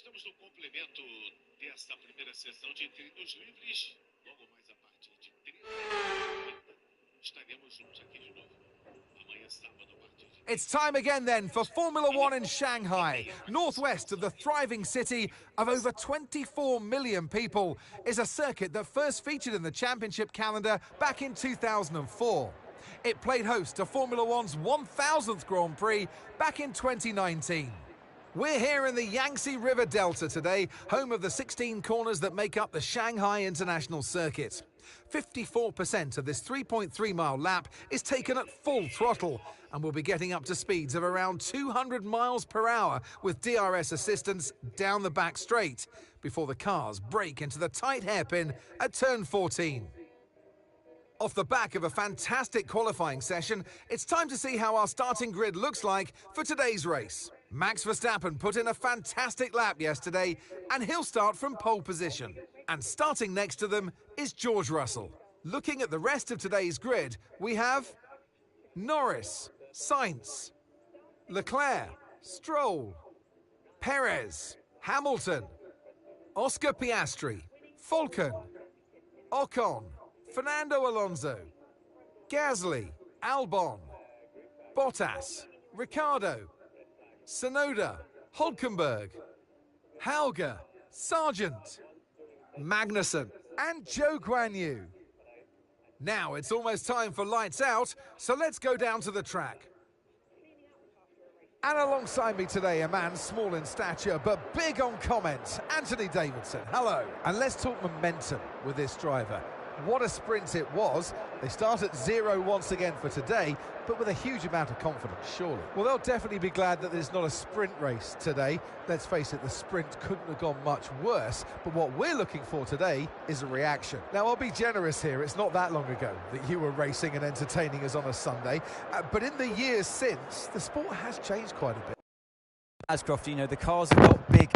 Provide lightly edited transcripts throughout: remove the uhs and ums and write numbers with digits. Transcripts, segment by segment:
Estamos no complemento desta primeira sessão de treinos livres. Logo mais a partir de 13h30 estaremos juntos aqui de novo. Amanhã sábado a partir de... It's time again then for Formula One in Shanghai. Northwest of the thriving city of over 24 million people is a circuit that first featured in the championship calendar back in 2004. It played host to Formula One's 1000th Grand Prix back in 2019. We're here in the Yangtze River Delta today, home of the 16 corners that make up the Shanghai International Circuit. 54% of this 3.3-mile lap is taken at full throttle, and we'll be getting up to speeds of around 200 miles per hour with DRS assistance down the back straight before the cars break into the tight hairpin at turn 14. Off the back of a fantastic qualifying session, it's time to see how our starting grid looks like for today's race. Max Verstappen put in a fantastic lap yesterday, and he'll start from pole position. And starting next to them is George Russell. Looking at the rest of today's grid, we have Norris, Sainz, Leclerc, Stroll, Perez, Hamilton, Oscar Piastri, Falcon, Ocon, Fernando Alonso, Gasly, Albon, Bottas, Ricciardo, Tsunoda, Hülkenberg, Hauger, Sargent, Magnussen, and Zhou Guanyu. Now it's almost time for lights out, so let's go down to the track. And alongside me today, a man small in stature but big on comment, Anthony Davidson. Hello. And let's talk momentum with this driver. What a sprint it was. They start at 0 once again for today, but with a huge amount of confidence, surely. Well, they'll definitely be glad that there's not a sprint race today. Let's face it, the sprint couldn't have gone much worse, but what we're looking for today is a reaction. Now, I'll be generous here. It's not that long ago that you were racing and entertaining us on a Sunday, but in the years since, the sport has changed quite a bit. Ascroft, you know, the cars have got big.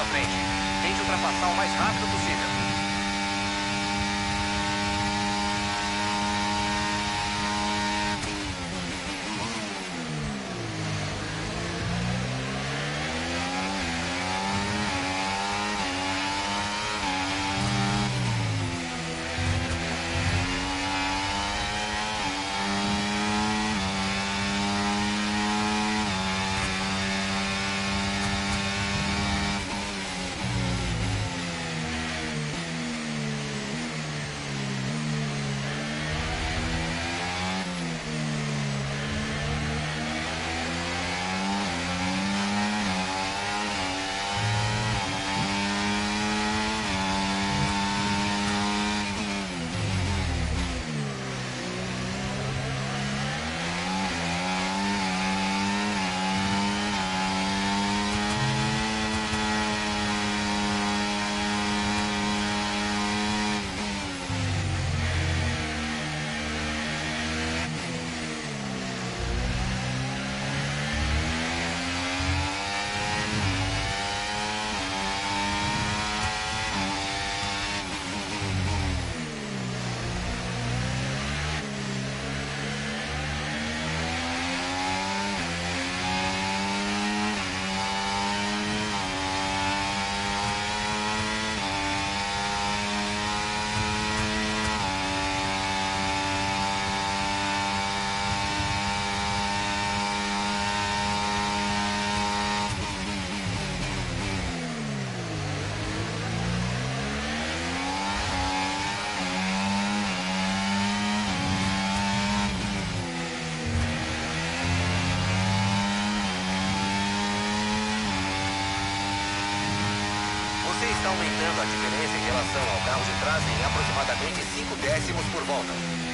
à frente. Tente ultrapassar o mais rápido possível. Você está aumentando a diferença em relação ao carro de trás em aproximadamente 5 décimos por volta.